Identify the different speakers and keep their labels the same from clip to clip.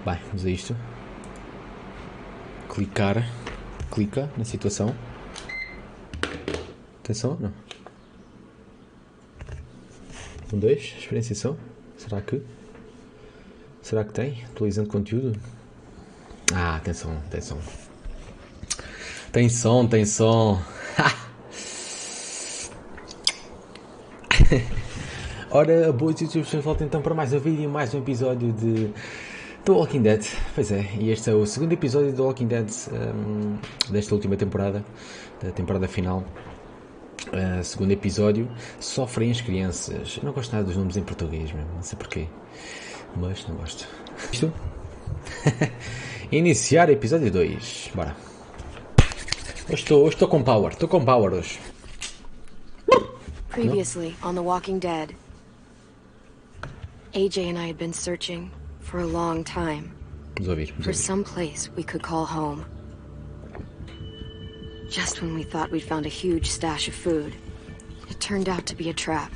Speaker 1: Bem, vamos a isto. Clica na situação. Atenção, não. 1, 2, experienciação. Será que tem? Atualizando conteúdo. Ah, atenção. Tem som. Ora, boas pessoas, voltem então para mais um vídeo, mais um episódio de The Walking Dead. Pois é, e este é o segundo episódio de The Walking Dead desta última temporada, da temporada final. Segundo episódio, Sofrem as Crianças. Eu não gosto nada dos nomes em português mesmo, não sei porquê, mas não gosto. Isto? Iniciar episódio 2, bora. Hoje estou com power, hoje.
Speaker 2: Previously on The Walking Dead, AJ and I had been searching for a long time for some place we could call home. Just when we thought we'd found a huge stash of food, it turned out to be a trap.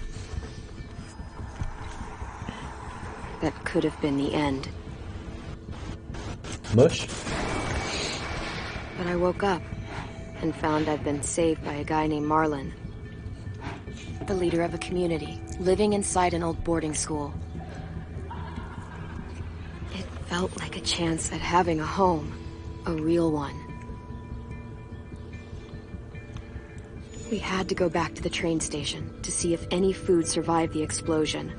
Speaker 2: That could have been the end.
Speaker 1: Mush?
Speaker 2: But I woke up and found I'd been saved by a guy named Marlon, the leader of a community, living inside an old boarding school. It felt like a chance at having a home, a real one. We had to go back to the train station to see if any food survived the explosion.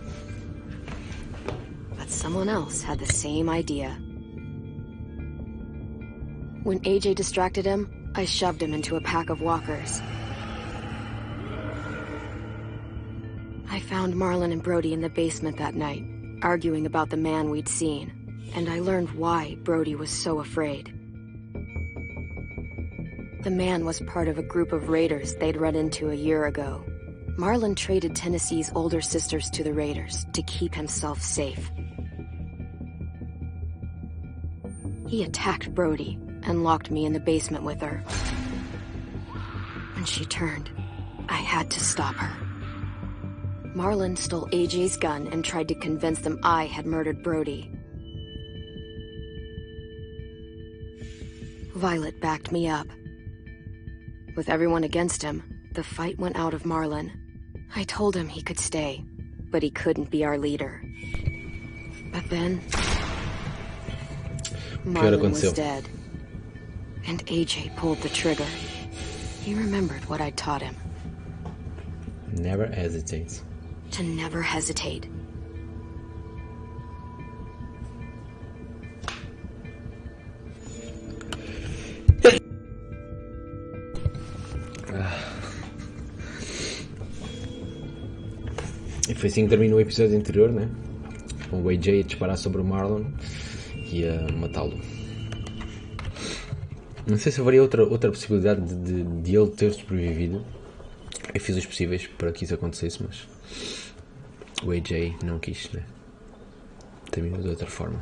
Speaker 2: But someone else had the same idea. When AJ distracted him, I shoved him into a pack of walkers. I found Marlon and Brody in the basement that night, arguing about the man we'd seen, and I learned why Brody was so afraid. The man was part of a group of raiders they'd run into a year ago. Marlon traded Tennessee's older sisters to the raiders to keep himself safe. He attacked Brody and locked me in the basement with her. When she turned, I had to stop her. Marlon stole AJ's gun and tried to convince them I had murdered Brody. Violet backed me up. With everyone against him, the fight went out of Marlon. I told him he could stay, but he couldn't be our leader. But then, Marlon was dead, and AJ pulled the trigger. He remembered what I'd taught him.
Speaker 1: Never hesitate.
Speaker 2: To never hesitate.
Speaker 1: E foi assim que terminou o episódio anterior, né? Com o AJ a disparar sobre o Marlon e a matá-lo. Não sei se haveria outra possibilidade de ele ter sobrevivido. Eu fiz os possíveis para que isso acontecesse, mas o AJ não quis, né? Terminou de outra forma.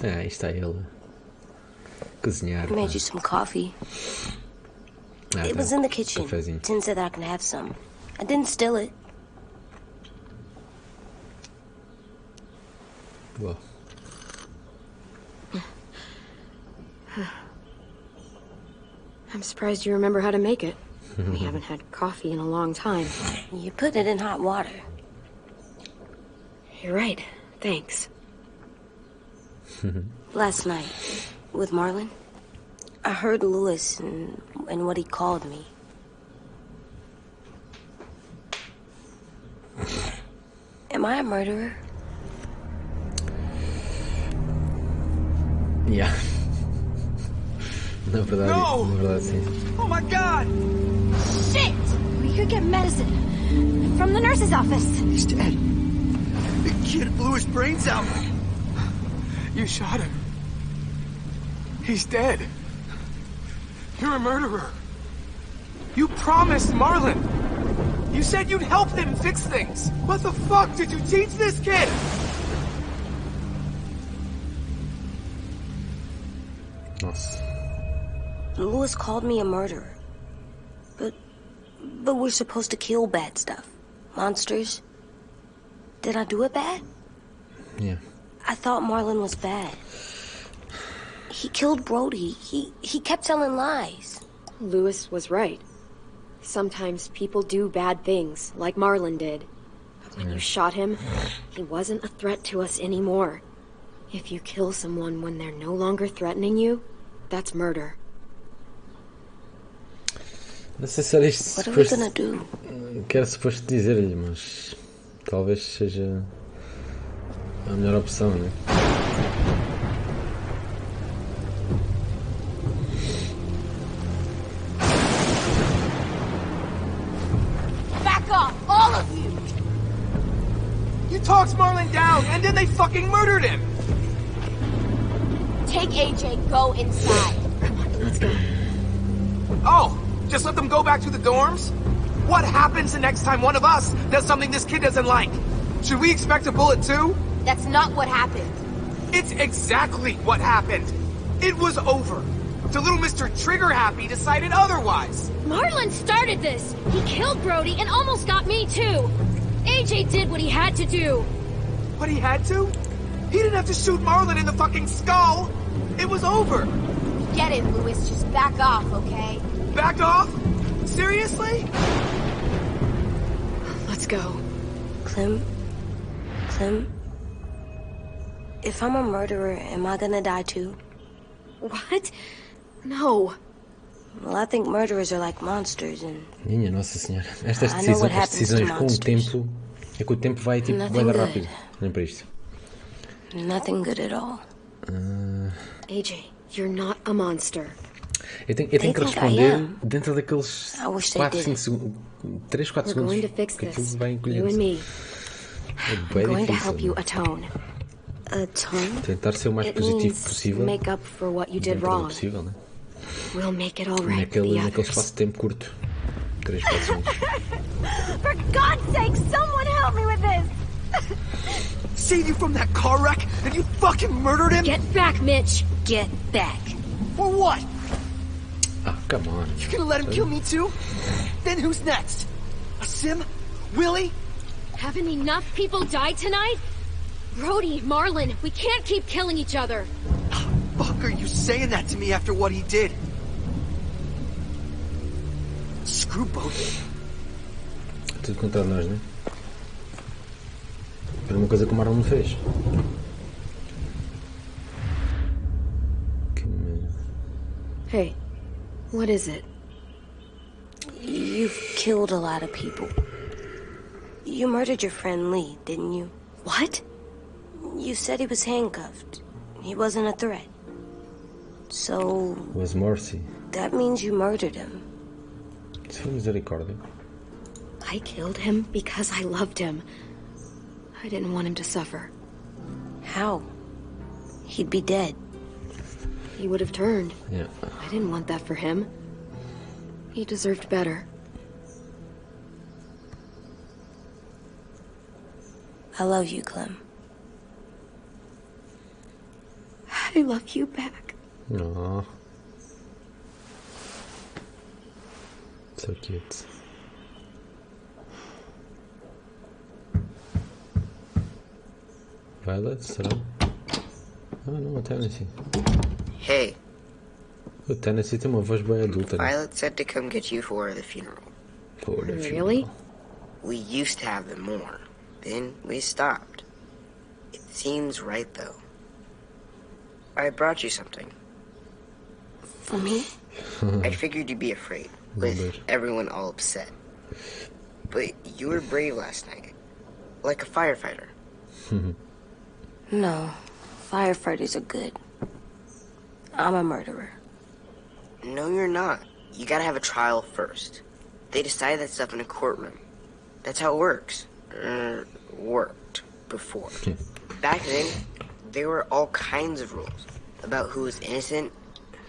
Speaker 1: Aí está ele. Cozinhar.
Speaker 3: I made you some coffee. It was in the kitchen.
Speaker 1: Cafezinho.
Speaker 3: Tin said that I can have some. I didn't steal it.
Speaker 1: Well.
Speaker 2: I'm surprised you remember how to make it. We haven't had coffee in a long time.
Speaker 3: You put it in hot water.
Speaker 2: You're right. Thanks.
Speaker 3: Last night, with Marlon, I heard Lewis and what he called me. Am I a murderer?
Speaker 1: Yeah. Na verdade sim.
Speaker 4: Oh my God!
Speaker 5: Shit! We could get medicine from the nurse's office.
Speaker 4: He's dead. The kid blew his brains out. You shot him. He's dead. You're a murderer. You promised Marlon. You said you'd help him fix things. What the fuck did you teach this kid?
Speaker 1: Nossa.
Speaker 3: Lewis called me a murderer. But we're supposed to kill bad stuff. Monsters. Did I do it bad?
Speaker 1: Yeah.
Speaker 3: I thought Marlon was bad. He killed Brody. He kept telling lies.
Speaker 2: Lewis was right. Sometimes people do bad things, like Marlon did. But when you shot him, he wasn't a threat to us anymore. If you kill someone when they're no longer threatening you, that's murder.
Speaker 1: Não sei se era isto
Speaker 3: What are we gonna do?
Speaker 1: que era suposto dizer-lhe, mas talvez seja a melhor opção, né?
Speaker 5: Back off, all of you!
Speaker 4: You talked Marlon down, and then they fucking murdered him!
Speaker 5: Take AJ, go inside.
Speaker 2: Let's go.
Speaker 4: Oh, just let them go back to the dorms? What happens the next time one of us does something this kid doesn't like? Should we expect a bullet too?
Speaker 5: That's not what happened.
Speaker 4: It's exactly what happened. It was over. The little Mr. Trigger Happy decided otherwise.
Speaker 5: Marlon started this. He killed Brody and almost got me too. AJ did what he had to do.
Speaker 4: What he had to? He didn't have to shoot Marlon in the fucking skull. It was over.
Speaker 5: Get it, Lewis. Just back off, okay?
Speaker 4: Back off? Seriously?
Speaker 2: Let's go.
Speaker 3: Clem? If I'm a murderer, am I gonna die too?
Speaker 2: What? No.
Speaker 3: Well, I think murderers are like monsters and...
Speaker 1: Minha Nossa Senhora. Estas
Speaker 3: I know what
Speaker 1: decisões
Speaker 3: happens to
Speaker 1: com o
Speaker 3: monsters.
Speaker 1: tempo... É que o tempo vai tipo
Speaker 3: Nothing
Speaker 1: vai dar
Speaker 3: good.
Speaker 1: rápido. Olhem para isto.
Speaker 3: Nothing good at all.
Speaker 2: AJ, you're not a monster.
Speaker 1: Eu tenho que
Speaker 3: think I
Speaker 1: responder
Speaker 3: am.
Speaker 1: dentro daqueles
Speaker 3: I wish they
Speaker 1: 4,
Speaker 3: did.
Speaker 1: 5 segundos. 3, 4
Speaker 2: We're
Speaker 1: segundos.
Speaker 2: going to fix
Speaker 1: Que aquilo
Speaker 2: this.
Speaker 1: vai
Speaker 2: You and
Speaker 1: encolher-se.
Speaker 2: me.
Speaker 1: É
Speaker 2: I'm
Speaker 1: bem
Speaker 2: going to
Speaker 1: difícil.
Speaker 2: help you atone.
Speaker 3: Atone?
Speaker 1: Tentar ser o mais
Speaker 2: It
Speaker 1: positivo
Speaker 2: means
Speaker 1: possível.
Speaker 2: make up for what you did
Speaker 1: Dentro do
Speaker 2: wrong.
Speaker 1: possível, né?
Speaker 2: We'll make it all right for
Speaker 1: Naquele
Speaker 2: the others.
Speaker 1: espaço de tempo curto. 3, 4 segundos.
Speaker 5: For God's sake, someone help me with this!
Speaker 4: Save you from that car wreck, and you fucking murdered him?
Speaker 5: Get back, Mitch!
Speaker 3: Get back.
Speaker 4: For what?
Speaker 1: Ah, come on.
Speaker 4: You gonna let him kill me too? Then who's next? A Sim? Willie?
Speaker 5: Haven't enough people died tonight? Brody, Marlon, we can't keep killing each other.
Speaker 4: Fuck are you saying that to me after what he did? Screw both.
Speaker 1: Tudo contra nós, né? Era uma coisa que o Marlon me fez. Que merda.
Speaker 2: Hey, what is it?
Speaker 3: You've killed a lot of people. You murdered your friend Lee, didn't you?
Speaker 2: What?
Speaker 3: You said he was handcuffed. He wasn't a threat. So,
Speaker 1: Was Mercy.
Speaker 3: that means you murdered him.
Speaker 1: Se for misericórdia.
Speaker 2: I killed him because I loved him. I didn't want him to suffer.
Speaker 3: How? He'd be dead.
Speaker 2: He would have turned.
Speaker 1: Yeah.
Speaker 2: I didn't want that for him. He deserved better.
Speaker 3: I love you, Clem.
Speaker 2: I love you back.
Speaker 1: Aww. So cute. Violet, será? Ah, não, a Tennessee.
Speaker 6: Hey,
Speaker 1: O Tennessee tem uma voz bem adulta, né?
Speaker 6: Violet said to come get you for the funeral.
Speaker 1: For the
Speaker 2: Really?
Speaker 1: funeral.
Speaker 6: We used to have them more. Then we stopped. It seems right, though. I brought you something.
Speaker 3: For me?
Speaker 6: I figured you'd be afraid, with
Speaker 1: Good.
Speaker 6: everyone all upset. But you were brave last night. Like a firefighter.
Speaker 3: No. Firefighters are good. I'm a murderer.
Speaker 6: No, you're not. You gotta have a trial first. They decide that stuff in a courtroom. That's how it works. Worked before. Back then, there were all kinds of rules about who was innocent,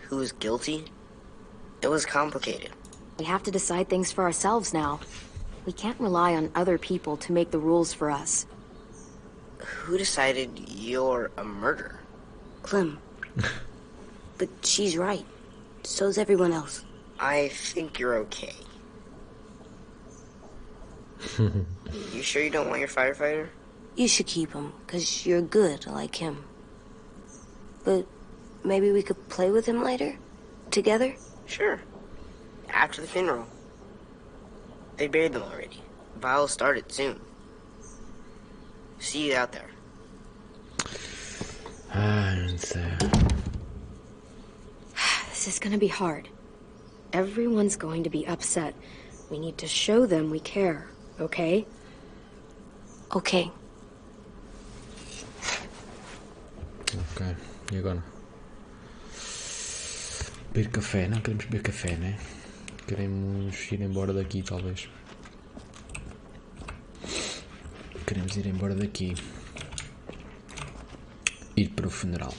Speaker 6: who was guilty. It was complicated.
Speaker 2: We have to decide things for ourselves now. We can't rely on other people to make the rules for us.
Speaker 6: Who decided you're a murderer?
Speaker 3: Clem. But she's right. So's everyone else.
Speaker 6: I think you're okay. You sure you don't want your firefighter?
Speaker 3: You should keep him, 'cause you're good like him. But maybe we could play with him later? Together?
Speaker 6: Sure. After the funeral. They buried them already. Vile'll start it soon. See you out there.
Speaker 2: This is gonna be hard. Everyone's going to be upset. We need to show them we care, okay?
Speaker 3: Okay.
Speaker 1: Ok, e agora? Beber café? Não queremos beber café, né? Queremos ir embora daqui, talvez. Queremos ir embora daqui. Ir para o funeral.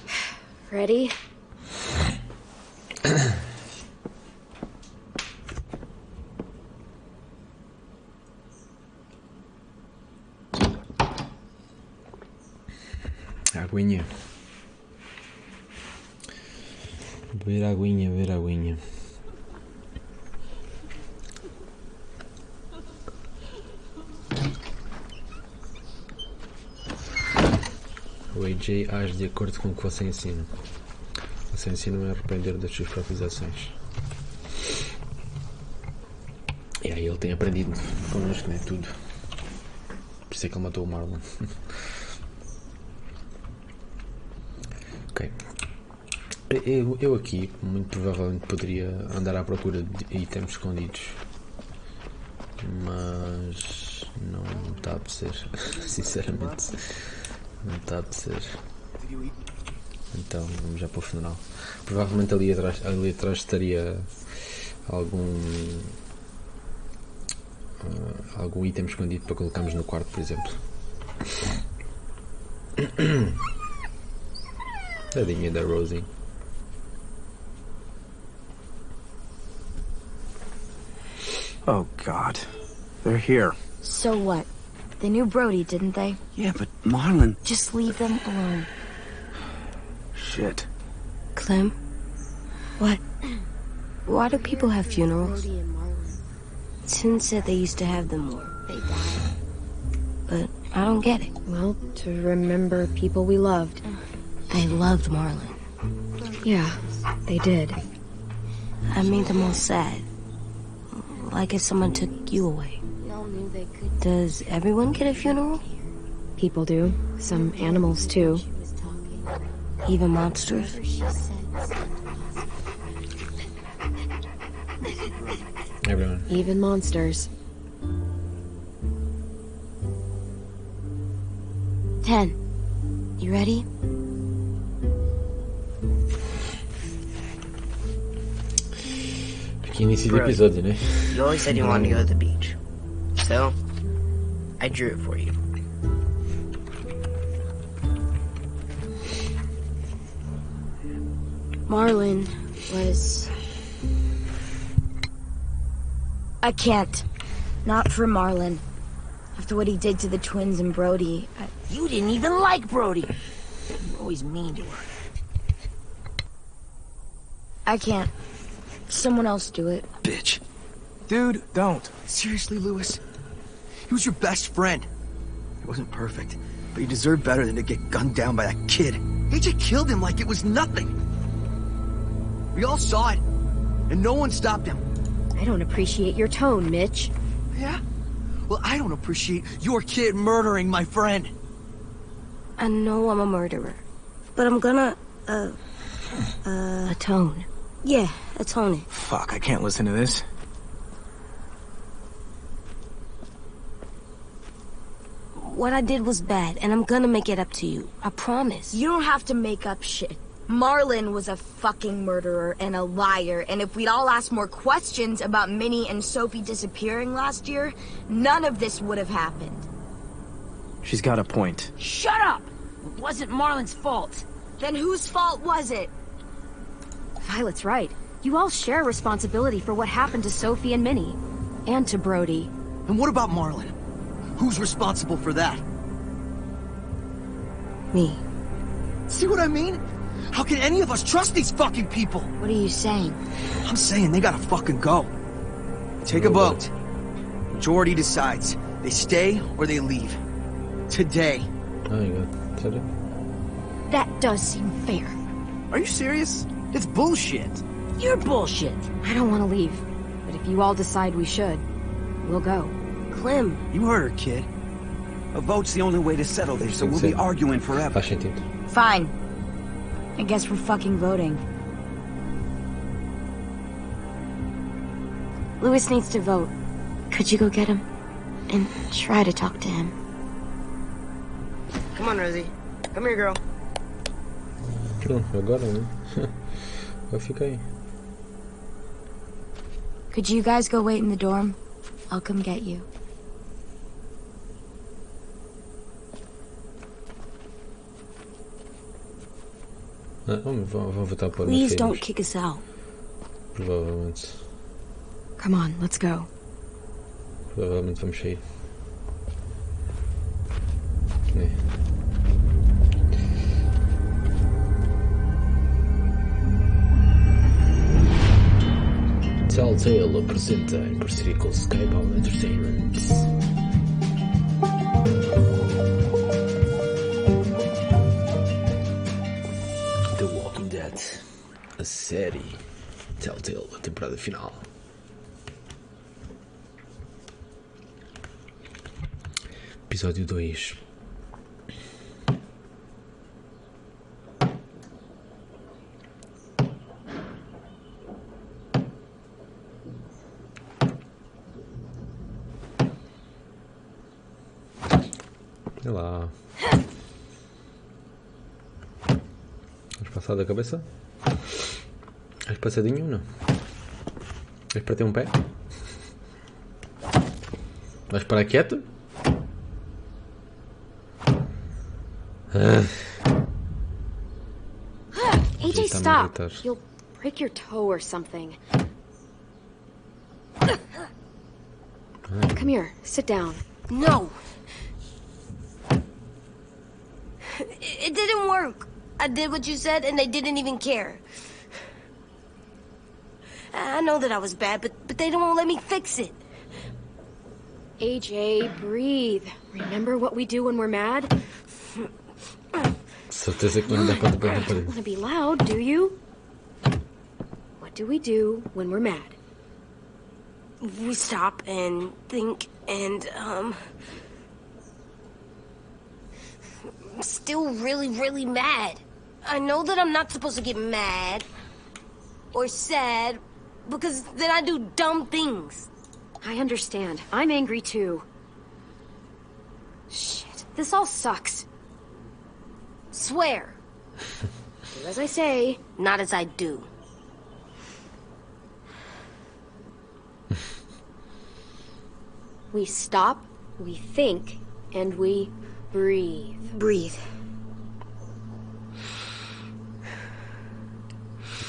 Speaker 2: Ready?
Speaker 1: Aguinha. Beber aguinha, beber aguinha. O AJ age de acordo com o que você ensina. Você ensina a arrepender das suas próprias ações. E aí ele tem aprendido connosco, né? Tudo. Por isso é que ele matou o Marlon. Ok. Eu aqui muito provavelmente poderia andar à procura de itens escondidos. Mas não está a apetecer. Sinceramente. Não está a apetecer. Então vamos já para o funeral. Provavelmente ali atrás estaria algum item escondido para colocarmos no quarto, por exemplo. Tadinha da Rosie.
Speaker 4: Oh, God. They're here.
Speaker 5: So what? They knew Brody, didn't they?
Speaker 4: Yeah, but Marlon...
Speaker 5: Just leave them alone.
Speaker 4: Shit.
Speaker 3: Clem?
Speaker 5: What?
Speaker 3: Why do people have funerals?
Speaker 2: Brody and Marlon.
Speaker 3: Tin said they used to have them more.
Speaker 2: They died.
Speaker 3: But I don't get it.
Speaker 2: Well, to remember people we loved.
Speaker 3: They loved Marlon.
Speaker 2: Yeah, they did.
Speaker 3: I made them all sad. Like if someone took you away.
Speaker 2: Y'all knew they could.
Speaker 3: Does everyone get a funeral?
Speaker 2: People do. Some animals too.
Speaker 5: She was talking.
Speaker 3: Even monsters?
Speaker 5: Whatever she said.
Speaker 1: Everyone.
Speaker 2: Even monsters.
Speaker 3: 10. You ready?
Speaker 1: Aqui início do episódio, né?
Speaker 6: You always said you wanted to go to the beach. So, I drew it for you.
Speaker 3: Marlon was...
Speaker 5: I can't. Not for Marlon. After what he did to the twins and Brody.
Speaker 3: You didn't even like Brody. You were always mean to her.
Speaker 5: I can't. Someone else do it.
Speaker 7: Bitch.
Speaker 4: Dude, don't.
Speaker 7: Seriously, Lewis? He was your best friend. He wasn't perfect, but he deserved better than to get gunned down by that kid. AJ killed him like it was nothing. We all saw it, and no one stopped him.
Speaker 2: I don't appreciate your tone, Mitch.
Speaker 7: Yeah? Well, I don't appreciate your kid murdering my friend.
Speaker 3: I know I'm a murderer. But I'm gonna,
Speaker 2: Atone.
Speaker 3: yeah, atone it.
Speaker 4: Fuck, I can't listen to this.
Speaker 3: What I did was bad, and I'm gonna make it up to you. I promise.
Speaker 5: You don't have to make up shit. Marlon was a fucking murderer and a liar, and if we'd all asked more questions about Minnie and Sophie disappearing last year, none of this would have happened.
Speaker 4: She's got a point.
Speaker 5: Shut up! It wasn't Marlon's fault. Then whose fault was it?
Speaker 2: Violet's right. You all share responsibility for what happened to Sophie and Minnie. And to Brody.
Speaker 7: And what about Marlon? Who's responsible for that?
Speaker 3: Me.
Speaker 7: See what I mean? How can any of us trust these fucking people?
Speaker 5: What are you saying?
Speaker 7: I'm saying they gotta fucking go. Take a vote. Majority decides. They stay or they leave. Today.
Speaker 1: Oh my god. Sério?
Speaker 5: That does seem fair.
Speaker 8: Are you serious? It's bullshit.
Speaker 5: You're bullshit.
Speaker 2: I don't want to leave, but if you all decide we should, we'll go.
Speaker 3: Clem,
Speaker 8: You heard her, kid. A vote's the only way to settle this, so we'll be arguing forever.
Speaker 1: Faz sentido.
Speaker 5: Fine. I guess we're fucking voting.
Speaker 2: Louis needs to vote. Could you go get him? And try to talk to him.
Speaker 6: Come on, Rosie. Come here, girl.
Speaker 1: Pronto, agora né? Vai ficar aí.
Speaker 5: Could you guys go wait in the dorm? I'll come get you.
Speaker 1: Vamos votar para
Speaker 3: please don't kick us out.
Speaker 1: Provavelmente.
Speaker 2: Come on, let's go.
Speaker 1: Provavelmente vamos sair. É. Telltale apresenta em parceria com Subscrevam Entertainment The Walking Dead, a série Telltale, a temporada final. Episódio 2. Olha lá. Has passado a cabeça? Has passadinho ou não? Vais para ter um pé? Vais parar quieto?
Speaker 2: AJ, stop! You'll break your toe or something. Come here, sit down.
Speaker 3: No! It didn't work. I did what you said and they didn't even care. I know that I was bad, but they don't let me fix it.
Speaker 2: AJ, breathe. Remember what we do when we're mad?
Speaker 1: Certeza que não dá para
Speaker 2: You don't want to be loud, do you? What do we do when we're mad?
Speaker 3: We stop and think and, I'm still really, really mad. I know that I'm not supposed to get mad or sad because then I do dumb things.
Speaker 2: I understand. I'm angry too. Shit, this all sucks.
Speaker 3: Swear.
Speaker 2: Do as I say.
Speaker 3: Not as I do.
Speaker 2: We stop, we think, and we breathe.
Speaker 3: Breathe.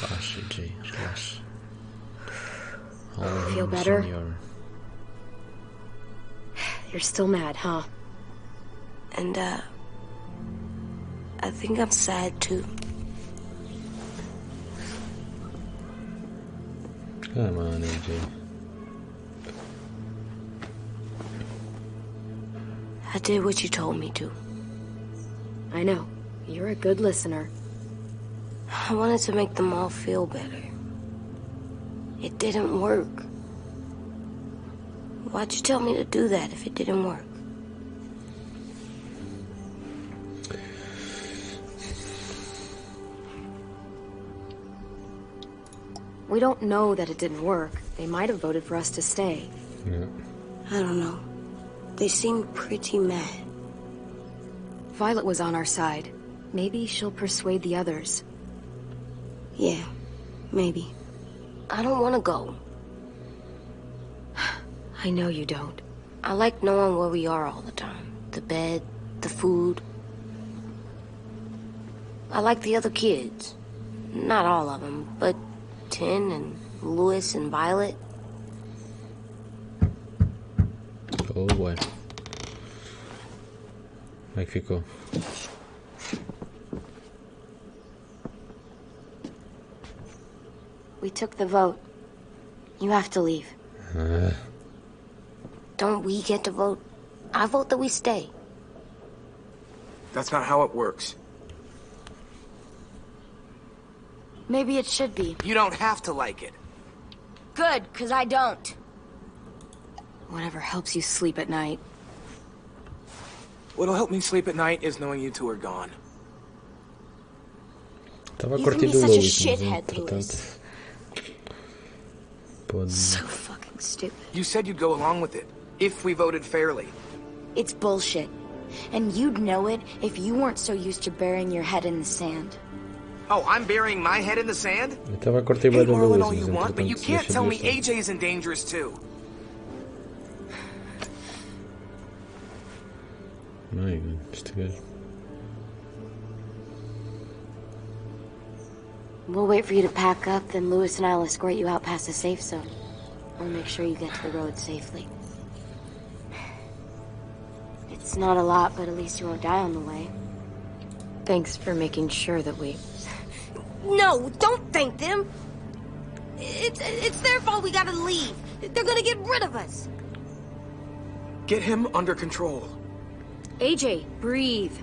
Speaker 1: Relaxa, AJ, relaxa.
Speaker 2: Feel better? You're still mad, huh?
Speaker 3: And, I think I'm sad too.
Speaker 1: Come on, AJ.
Speaker 3: I did what you told me to.
Speaker 2: I know. You're a good listener.
Speaker 3: I wanted to make them all feel better. It didn't work. Why'd you tell me to do that if it didn't work?
Speaker 2: We don't know that it didn't work. They might have voted for us to stay.
Speaker 1: Yeah.
Speaker 3: I don't know. They seemed pretty mad.
Speaker 2: Violet was on our side. Maybe she'll persuade the others.
Speaker 3: Yeah, maybe. I don't want to go.
Speaker 2: I know you don't.
Speaker 3: I like knowing where we are all the time. The bed, the food. I like the other kids. Not all of them, but Tin and Louis and Violet.
Speaker 1: Oh boy. Como é que ficou?
Speaker 2: We took the vote. You have to leave. Don't we get to vote? I vote that we stay.
Speaker 4: That's not how it works.
Speaker 5: Maybe it should be.
Speaker 4: You don't have to like it.
Speaker 5: Good, because I don't.
Speaker 2: Whatever helps you sleep at night.
Speaker 4: What'll help me sleep at night is knowing you two are gone.
Speaker 1: Estava a
Speaker 5: You
Speaker 1: curtir
Speaker 5: can be
Speaker 1: do
Speaker 5: such a
Speaker 1: Lewis, mas
Speaker 5: shithead,
Speaker 1: entretanto...
Speaker 5: Lewis.
Speaker 1: Pode...
Speaker 2: So fucking stupid.
Speaker 4: You said you'd go along with it, if we voted fairly.
Speaker 5: It's bullshit. And you'd know it if you weren't so used to burying your head in the sand.
Speaker 4: Oh, I'm burying my head in the sand?
Speaker 1: Eu estava a curtir
Speaker 4: Hate
Speaker 1: bem do
Speaker 4: Marlon
Speaker 1: Lewis,
Speaker 4: all you
Speaker 1: mas
Speaker 4: want, but you
Speaker 1: entretanto
Speaker 4: can't tell me
Speaker 1: deixa de
Speaker 4: AJ isn't dangerous too.
Speaker 1: Ai, este gajo...
Speaker 2: We'll wait for you to pack up, then Lewis and I'll escort you out past the safe zone. We'll make sure you get to the road safely. It's not a lot, but at least you won't die on the way. Thanks for making sure that we...
Speaker 3: No, don't thank them. It's their fault we gotta leave. They're gonna get rid of us.
Speaker 4: Get him under control.
Speaker 2: AJ, breathe.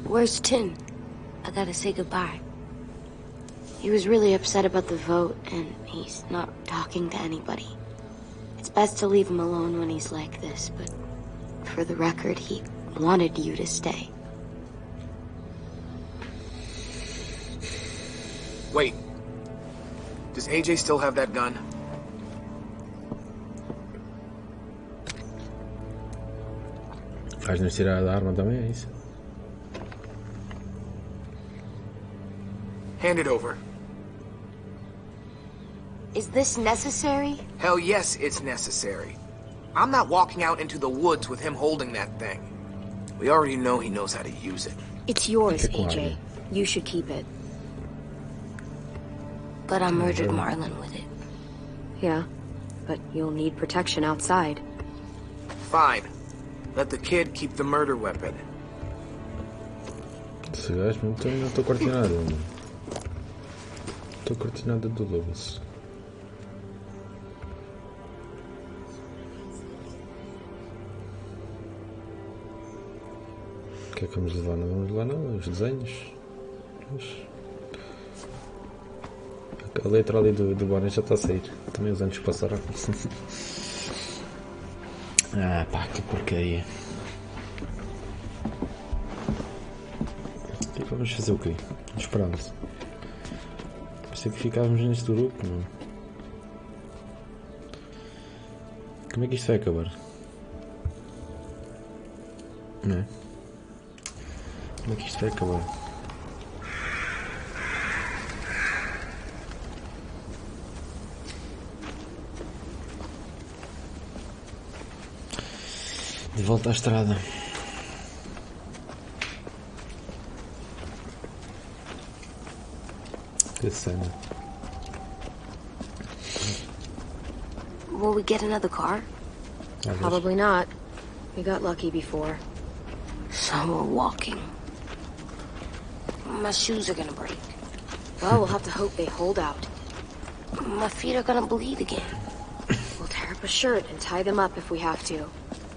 Speaker 2: Where's Tin? I gotta say goodbye. He was really upset about the vote, and he's not talking to anybody. It's best to leave him alone when he's like this, but for the record, he wanted you to stay.
Speaker 4: Wait. Does AJ still have that gun?
Speaker 1: Faz-nos tirar a arma também, é isso?
Speaker 4: Hand it over.
Speaker 2: Is this necessary?
Speaker 4: Hell yes, it's necessary. I'm not walking out into the woods with him holding that thing. We already know he knows how to use it.
Speaker 2: It's yours,
Speaker 1: Fica com
Speaker 2: AJ.
Speaker 1: arma.
Speaker 2: You should keep it. But I murdered Marlon with it. Yeah, but you'll need protection outside.
Speaker 4: Fine. Let the kid keep the murder weapon.
Speaker 1: Esse gajo não estou curtindo nada, mano. Estou curtindo nada do Lewis. O que é que vamos levar? Não vamos levar nada, os desenhos. A letra ali do Bonnie já está a sair. Também os anos passaram. Ah pá, que porcaria. E vamos fazer o quê? Esperamos. Pensei que ficávamos neste grupo, não? Como é que isto vai acabar? Não é? Como é que isto vai acabar? De volta à estrada. Que cena.
Speaker 2: Will we get another car? Probably not. We got lucky before. So we're walking. My shoes are gonna break. Well, we'll have to hope they hold out. My feet are gonna bleed again. We'll tear up a shirt and tie them up if we have to.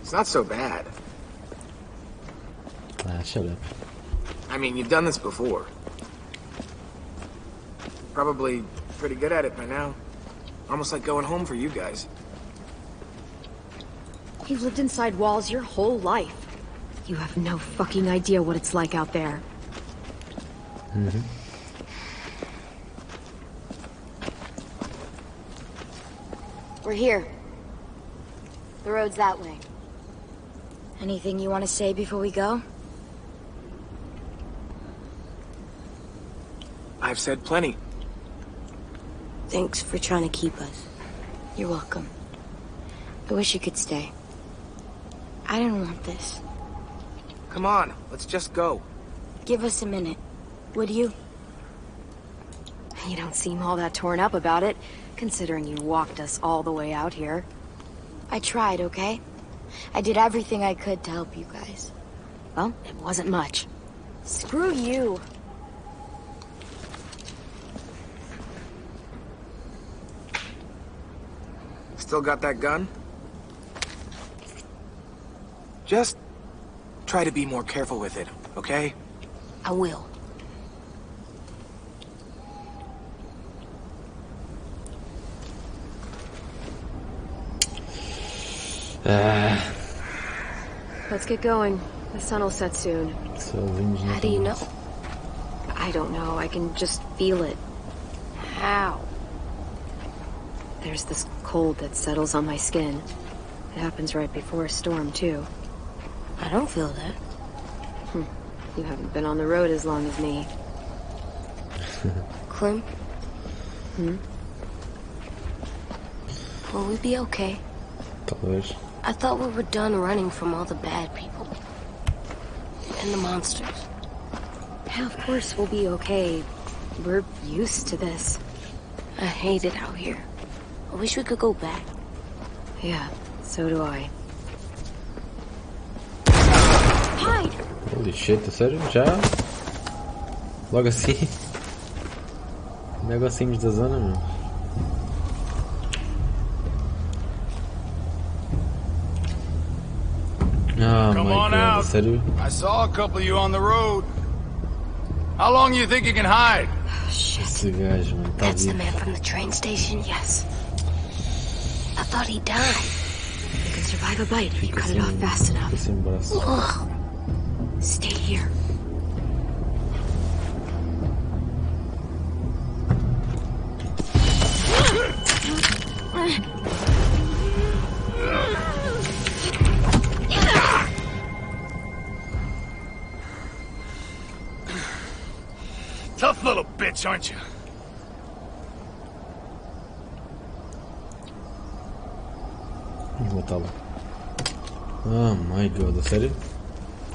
Speaker 4: It's not so bad.
Speaker 1: Ah, shut up.
Speaker 4: I mean, you've done this before. Probably pretty good at it by now. Almost like going home for you guys.
Speaker 2: You've lived inside walls your whole life. You have no fucking idea what it's like out there.
Speaker 1: Mm-hmm.
Speaker 2: We're here. The road's that way.
Speaker 5: Anything you want to say before we go?
Speaker 4: I've said plenty.
Speaker 2: Thanks for trying to keep us.
Speaker 5: You're welcome.
Speaker 2: I wish you could stay. I didn't want this.
Speaker 4: Come on, let's just go.
Speaker 5: Give us a minute. Would you?
Speaker 2: You don't seem all that torn up about it, considering you walked us all the way out here.
Speaker 5: I tried, okay? I did everything I could to help you guys.
Speaker 2: Well, it wasn't much.
Speaker 5: Screw you.
Speaker 4: Still got that gun? Just try to be more careful with it, okay?
Speaker 3: I will.
Speaker 2: Let's get going. The sun will set soon.
Speaker 3: How do you know?
Speaker 2: I don't know. I can just feel it.
Speaker 3: How?
Speaker 2: There's this cold that settles on my skin. It happens right before a storm, too.
Speaker 3: I don't feel that.
Speaker 2: You haven't been on the road as long as me.
Speaker 3: Clem? Will we be okay?
Speaker 1: Talvez.
Speaker 3: I thought we were done running from all the bad people. And the monsters.
Speaker 2: Yeah, of course we'll be okay. We're used to this.
Speaker 3: I hate it out here. I wish we could go back.
Speaker 2: Yeah, so do I.
Speaker 5: Hide!
Speaker 1: Holy shit, sério? Já? Logo assim? Negocinhos da zona, meu. Oh
Speaker 9: Come
Speaker 1: my
Speaker 9: on
Speaker 1: god,
Speaker 9: out.
Speaker 1: sério?
Speaker 9: I saw a couple of you on the road. How long do you think you can hide?
Speaker 1: Esse gajo, mano, tá
Speaker 3: That's the
Speaker 1: vivo.
Speaker 3: man from the train station? Yes. I thought he died.
Speaker 2: You can survive a bite if you
Speaker 1: Fica
Speaker 2: cut it off fast enough.
Speaker 1: Fica sem braço.
Speaker 3: Ugh.
Speaker 2: Stay here.
Speaker 9: Tough little bitch, aren't you?
Speaker 1: Vou matá-lo. Oh my god, a sério?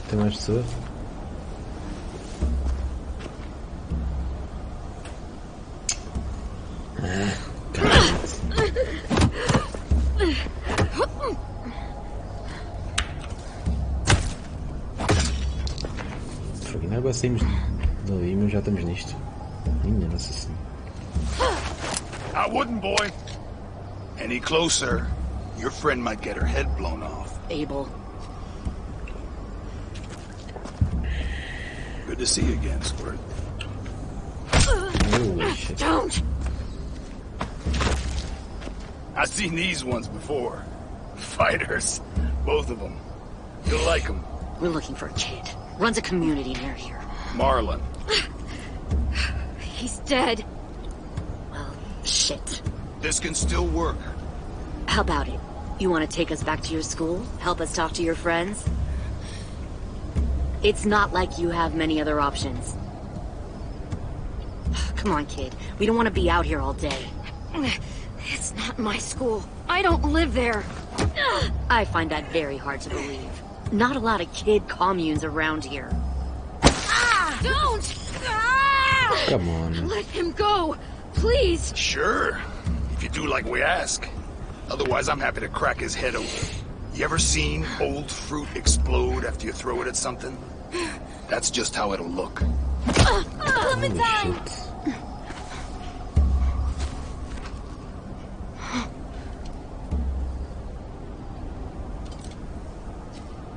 Speaker 1: Tem mais pessoas? Fogo, agora saímos dali, mas já estamos nisto. Minha nossa senhora.
Speaker 9: I wouldn't, boy. Any closer, your friend might get her head blown off.
Speaker 2: Abel.
Speaker 9: Good to see you again, Squirt.
Speaker 1: Holy shit.
Speaker 2: Don't!
Speaker 9: I've seen these ones before. Fighters. Both of them. You'll like them.
Speaker 2: We're looking for a kid. Runs a community near here.
Speaker 9: Marlon.
Speaker 2: He's dead. Well, shit.
Speaker 9: This can still work.
Speaker 2: How about it? You want to take us back to your school? Help us talk to your friends? It's not like you have many other options. Come on, kid. We don't want to be out here all day. It's not my school. I don't live there. I find that very hard to believe. Not a lot of kid communes around here. Don't!
Speaker 1: Come on.
Speaker 2: Let him go, please.
Speaker 9: Sure. If you do like we ask. Otherwise, I'm happy to crack his head open. You ever seen old fruit explode after you throw it at something? That's just how it'll look.
Speaker 1: Holy shit.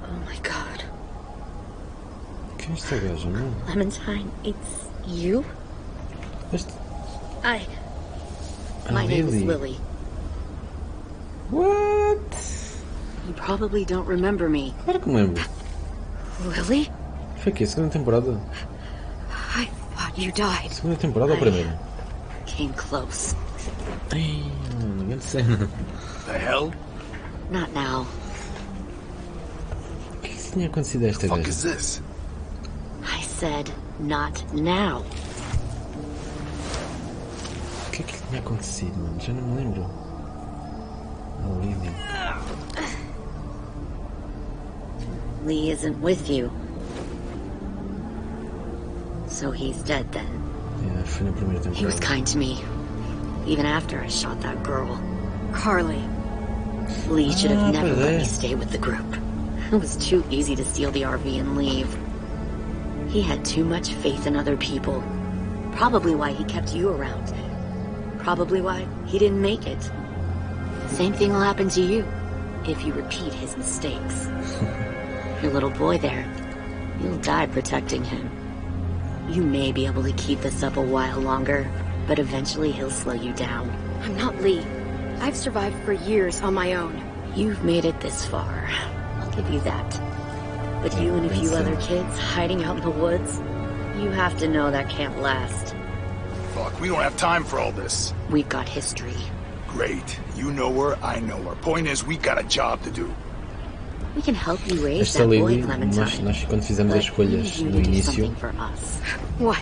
Speaker 2: Oh my god.
Speaker 1: Que é esta gaja, não?
Speaker 2: Clementine, it's you?
Speaker 1: Este...
Speaker 2: My name is
Speaker 1: really?
Speaker 2: Lily.
Speaker 1: What?
Speaker 2: You probably don't remember me.
Speaker 1: Claro que me lembro.
Speaker 2: Lily?
Speaker 1: Foi aqui, segunda temporada?
Speaker 2: I thought you died.
Speaker 1: Segunda temporada ou primeira?
Speaker 2: Came close.
Speaker 1: Ai, mano, grande cena.
Speaker 9: The hell?
Speaker 2: Not now.
Speaker 1: O que é que tinha acontecido a esta
Speaker 9: Fuck
Speaker 1: gaja?
Speaker 9: is this?
Speaker 2: I said not now.
Speaker 1: O que é que tinha acontecido, mano? Já não me lembro. A Lily.
Speaker 2: Lee isn't with you. So he's dead then.
Speaker 1: Foi na primeira temporada.
Speaker 2: He was kind to me, even after I shot that girl. Carly. Lee should have never let me stay with the group. It was too easy to steal the RV and leave. He had too much faith in other people. Probably why he kept you around. Probably why he didn't make it. Same thing will happen to you if you repeat his mistakes. Your little boy there, you'll die protecting him. You may be able to keep this up a while longer, but eventually he'll slow you down.
Speaker 10: I'm not Lee. I've survived for years on my own.
Speaker 2: You've made it this far. I'll give you that. But you and a few other kids hiding out in the woods, you have to know that can't last.
Speaker 9: Fuck, we don't have time for all this.
Speaker 2: We've got history.
Speaker 9: Great. You know her, I know her. Point is, we got a job to do.
Speaker 2: We can help you raise
Speaker 1: Esta
Speaker 2: that boy,
Speaker 1: Lily,
Speaker 2: Clementine.
Speaker 1: nós quando fizemos as escolhas no início,
Speaker 10: What?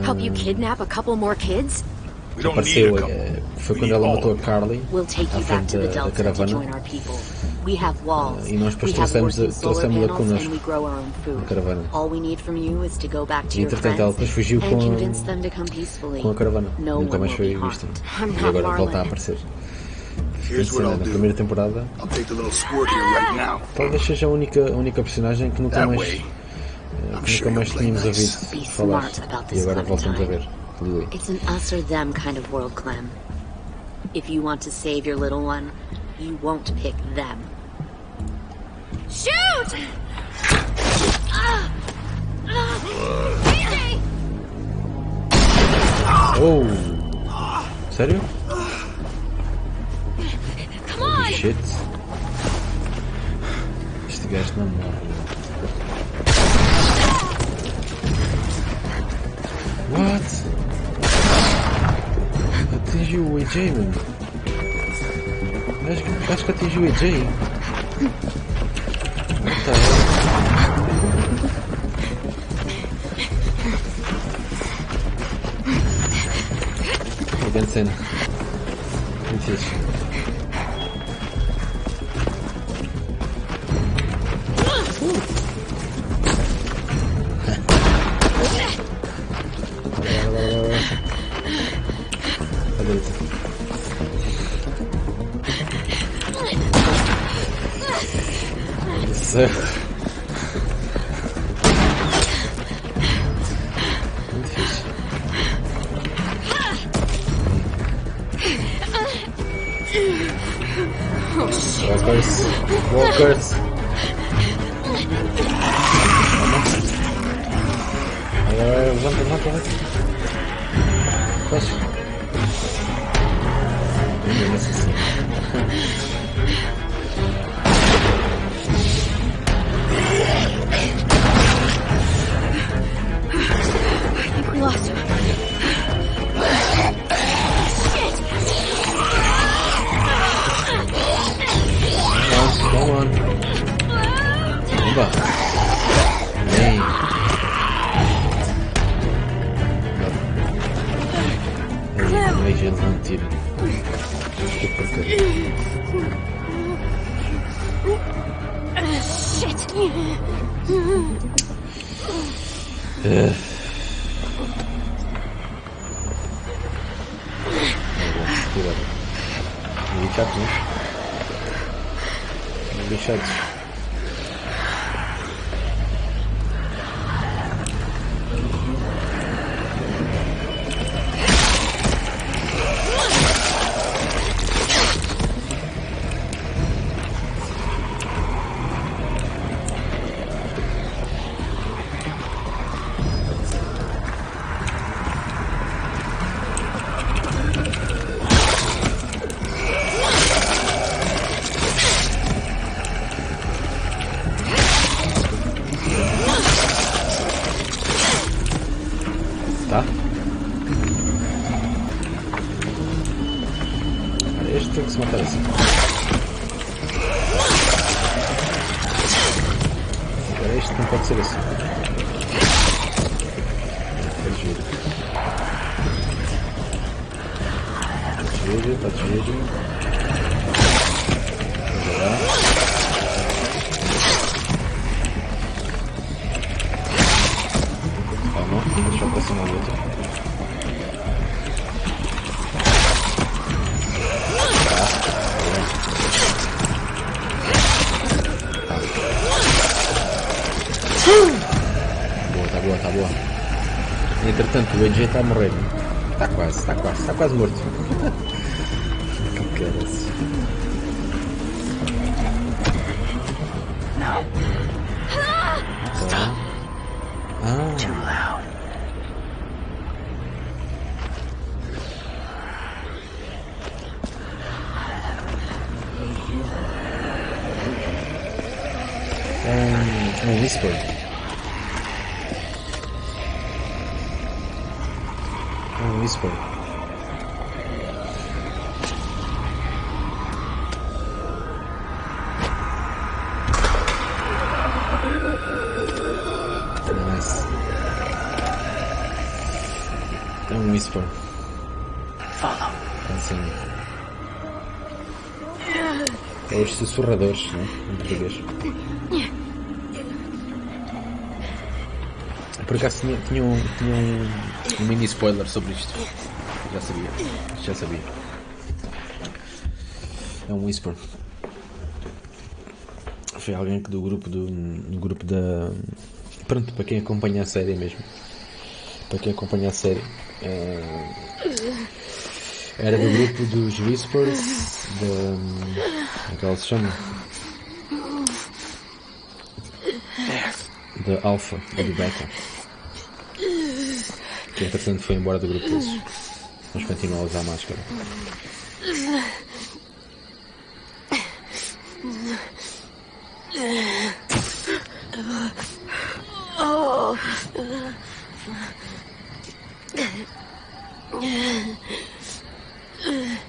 Speaker 10: Help you kidnap a couple more kids?
Speaker 9: We don't need
Speaker 1: apareceu,
Speaker 9: a couple.
Speaker 1: foi quando ela matou a Carly
Speaker 2: We'll take
Speaker 1: à
Speaker 2: you back
Speaker 1: frente
Speaker 2: to the
Speaker 1: da
Speaker 2: Delta to
Speaker 1: caravana.
Speaker 2: join our people. We have walls.
Speaker 1: E nós depois
Speaker 2: We have working solar
Speaker 1: trouxemos-la
Speaker 2: panels and
Speaker 1: connosco
Speaker 2: we grow our own
Speaker 1: na
Speaker 2: food.
Speaker 1: caravana.
Speaker 2: All we need from you is to go back to
Speaker 1: E
Speaker 2: your
Speaker 1: entretanto ela depois
Speaker 2: friends
Speaker 1: fugiu
Speaker 2: and convince them to come peacefully.
Speaker 1: com a caravana.
Speaker 2: No
Speaker 1: Nunca
Speaker 2: one
Speaker 1: mais
Speaker 2: will
Speaker 1: foi
Speaker 2: be
Speaker 1: vista.
Speaker 2: harmed.
Speaker 1: E agora volta a aparecer.
Speaker 9: Here's what I'll
Speaker 1: Na
Speaker 9: do.
Speaker 1: primeira temporada,
Speaker 9: I'll take the little squirt here right now.
Speaker 1: talvez seja a única personagem que nunca
Speaker 9: That
Speaker 1: mais,
Speaker 9: way,
Speaker 1: nunca mais tínhamos ouvido
Speaker 2: Be
Speaker 1: falar.
Speaker 2: smart about
Speaker 1: E
Speaker 2: this,
Speaker 1: agora voltamos a ver.
Speaker 2: Clementine.
Speaker 1: Lily.
Speaker 2: It's an us or them kind of world, Clem. If you want to save your little one, you won't pick them.
Speaker 10: Shoot! DJ!
Speaker 1: Oh! Sério?
Speaker 10: Come on!
Speaker 1: Shit. Este gajo não morre. What? Atingiu o AJ, mano. Acho que atingiu o AJ. What the hell? Grande cena. Muito fixe. Certo. Muito fixe. Walkers. Levanta. Fecha.
Speaker 10: We lost him.
Speaker 1: Come on. Vamos. Bem. Ai, gente, não tiro. Que porcaria.
Speaker 10: Shit!
Speaker 1: Cuidado. Lixados, né? Lixados. Tá? Este tem que se matar assim. Agora este não pode ser assim. Está giro. Está giro. Vamos lá. Calma, deixa eu passar. Tá boa. Entretanto, o AJ está a morrer. Está quase morto. Que caras.
Speaker 8: No. Stop. Too loud.
Speaker 1: Whisper. Whisper. Nice. Whisper.
Speaker 8: Follow.
Speaker 1: Assim. É os sussurradores, né? Em português. Por acaso tinha um mini spoiler sobre isto. Já sabia. É um whisper. Foi alguém que do grupo da... Pronto, para quem acompanha a série mesmo. Para quem acompanha a série. Era do grupo dos Whispers como é que ela se chama? Da Alpha e do Beta. Que entretanto foi embora do grupo deles. Mas continua a usar a máscara.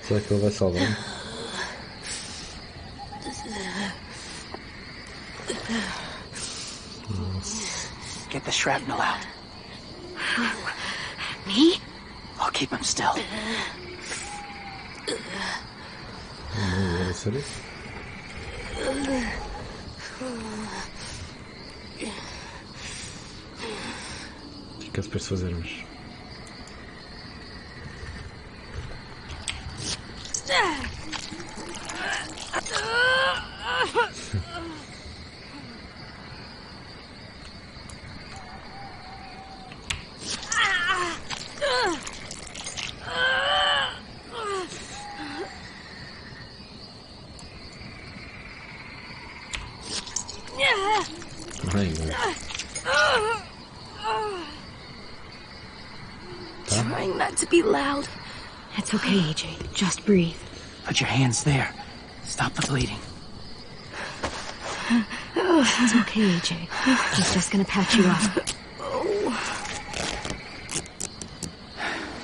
Speaker 1: Será que ele vai salvar?
Speaker 8: Get the shrapnel out.
Speaker 10: Me?
Speaker 8: I'll keep him still.
Speaker 1: Não, sério? O que é depois fazermos?
Speaker 10: Trying not to be loud. It's okay, AJ. Just breathe.
Speaker 8: Put your hands there. Stop the bleeding.
Speaker 10: It's okay, AJ. He's just gonna patch you up.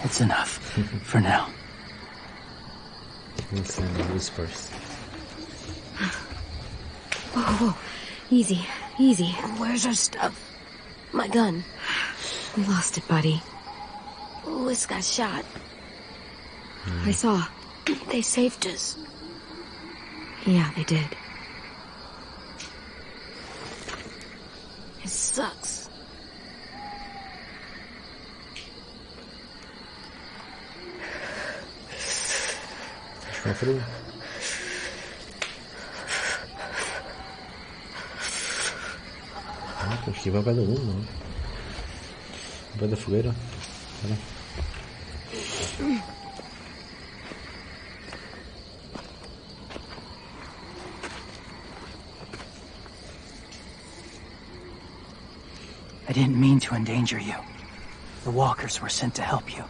Speaker 8: It's enough. For now.
Speaker 1: Listen, whispers.
Speaker 10: Whoa. Easy.
Speaker 3: Where's our stuff? My gun.
Speaker 10: We lost it, buddy.
Speaker 3: Louis got shot.
Speaker 10: I saw.
Speaker 3: They saved us.
Speaker 10: Yeah, they did.
Speaker 3: It sucks.
Speaker 1: Está frio. Acho que vai dar um, não? Vai da fogueira.
Speaker 8: I didn't mean to endanger you. The walkers were sent to help you.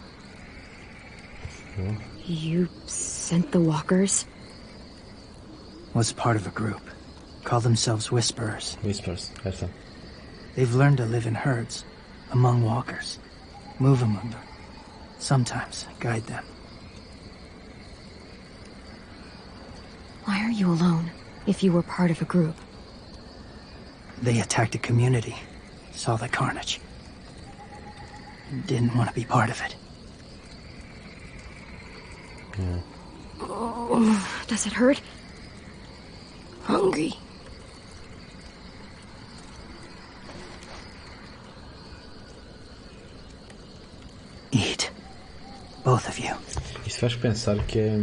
Speaker 10: You sent the walkers?
Speaker 8: Was part of a group. Call themselves Whisperers.
Speaker 1: Whispers, essa.
Speaker 8: They've learned to live in herds, among walkers. Move among them. Sometimes guide them.
Speaker 10: Why are you alone, if you were part of a group?
Speaker 8: They attacked a community. Saw the carnage. Didn't want to be part of it.
Speaker 10: Does it hurt?
Speaker 3: Hungry.
Speaker 1: faz pensar que é.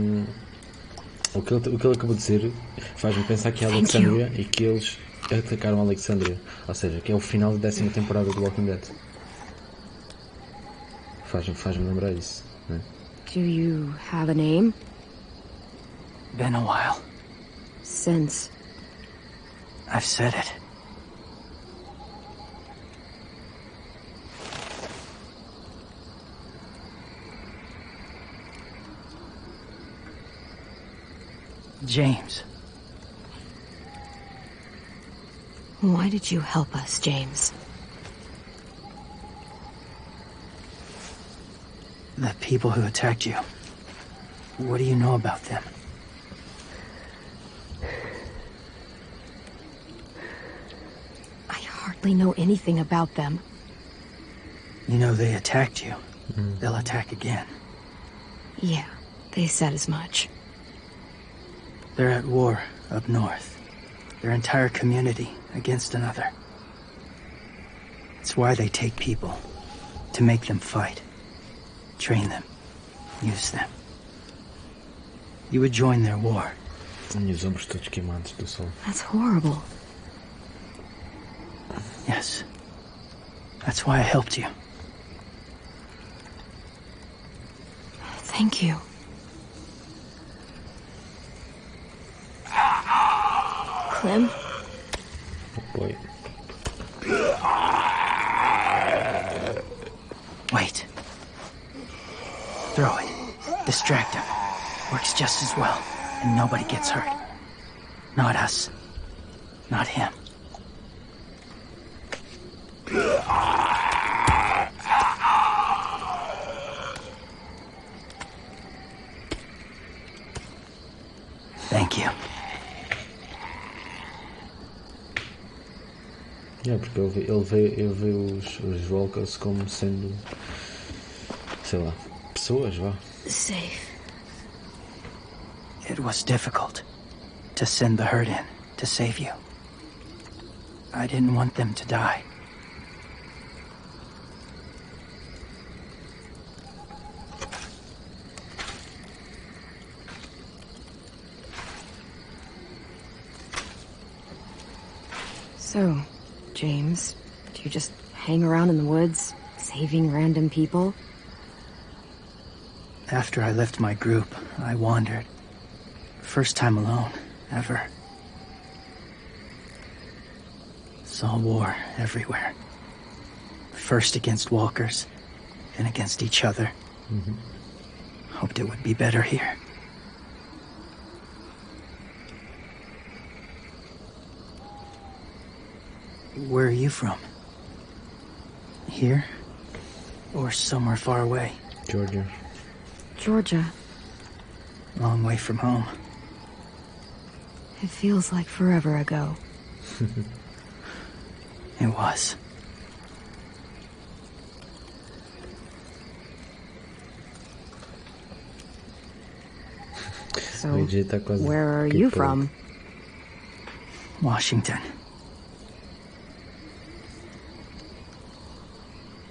Speaker 1: O que ele acabou de dizer faz-me pensar que é Alexandria e que eles atacaram Alexandria. Ou seja, que é o final da 10ª temporada do Walking Dead. Faz-me lembrar isso, né?
Speaker 2: Do you have a name?
Speaker 8: Been a while.
Speaker 2: Since?
Speaker 8: I've said it. James.
Speaker 2: Why did you help us, James?
Speaker 8: The people who attacked you. What do you know about them?
Speaker 2: I hardly know anything about them.
Speaker 8: You know they attacked you. They'll attack again.
Speaker 2: Yeah, they said as much.
Speaker 8: They're at war up north. Their entire community against another. It's why they take people. To make them fight. Train them. Use them. You would join their war.
Speaker 1: E os ombros todos queimados do sol.
Speaker 2: That's horrible.
Speaker 8: Yes. That's why I helped you.
Speaker 2: Thank you. Clem?
Speaker 1: Oh boy.
Speaker 8: Wait. Throw it. Distract him. Works just as well. And nobody gets hurt. Not us. Not him. Thank you.
Speaker 1: É, porque ele vê os Volkers como sendo, sei lá, pessoas, vá.
Speaker 2: Safe.
Speaker 8: It was difficult to send the herd in to save you. I didn't want them to die.
Speaker 2: So, James, do you just hang around in the woods, saving random people?
Speaker 8: After I left my group, I wandered. First time alone, ever. Saw war everywhere. First against walkers, then against each other. Hoped it would be better here. Where are you from? Here? Or somewhere far away?
Speaker 1: Georgia.
Speaker 2: Georgia.
Speaker 8: Long way from home.
Speaker 2: It feels like forever ago.
Speaker 8: It was.
Speaker 2: So, where are you from?
Speaker 8: Washington.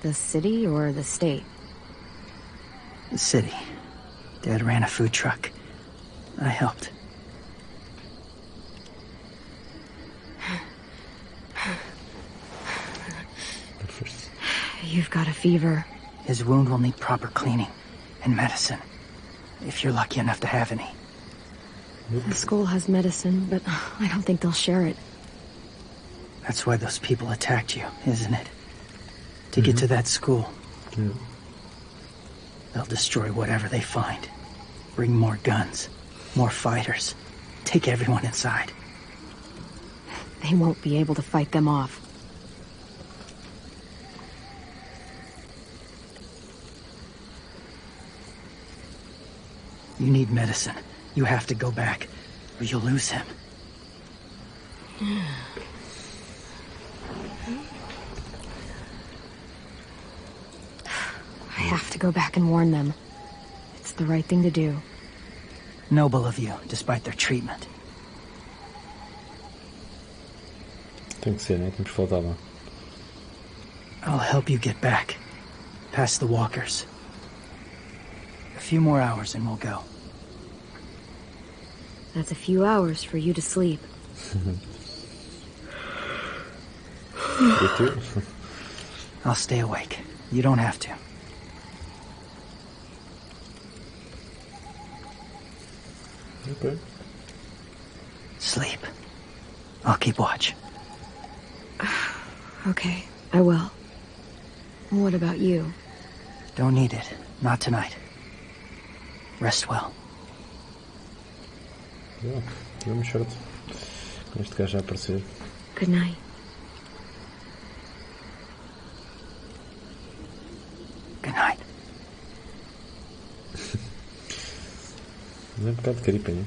Speaker 2: The city or the state?
Speaker 8: The city. Dad ran a food truck. I helped.
Speaker 2: You've got a fever.
Speaker 8: His wound will need proper cleaning and medicine. If you're lucky enough to have any.
Speaker 2: The school has medicine, but I don't think they'll share it.
Speaker 8: That's why those people attacked you, isn't it? To get to that school. They'll destroy whatever they find. Bring more guns, more fighters. Take everyone inside.
Speaker 2: They won't be able to fight them off.
Speaker 8: You need medicine. You have to go back, or you'll lose him.
Speaker 2: I have to go back and warn them. It's the right thing to do.
Speaker 8: Noble of you, despite their treatment.
Speaker 1: Tem que ser, né? Que nos faltava.
Speaker 8: I'll help you get back. Past the walkers. few more hours and we'll go.
Speaker 10: That's a few hours for you to sleep.
Speaker 1: You too?
Speaker 8: I'll stay awake. You don't have to.
Speaker 1: Okay.
Speaker 8: Sleep. I'll keep watch.
Speaker 10: Okay, I will. What about you?
Speaker 8: Don't need it. Not tonight. Rest well.
Speaker 1: Vamos short. Com este gajo a aparecer.
Speaker 10: Good night.
Speaker 8: Good night.
Speaker 1: Não é um bocado de caripa, né?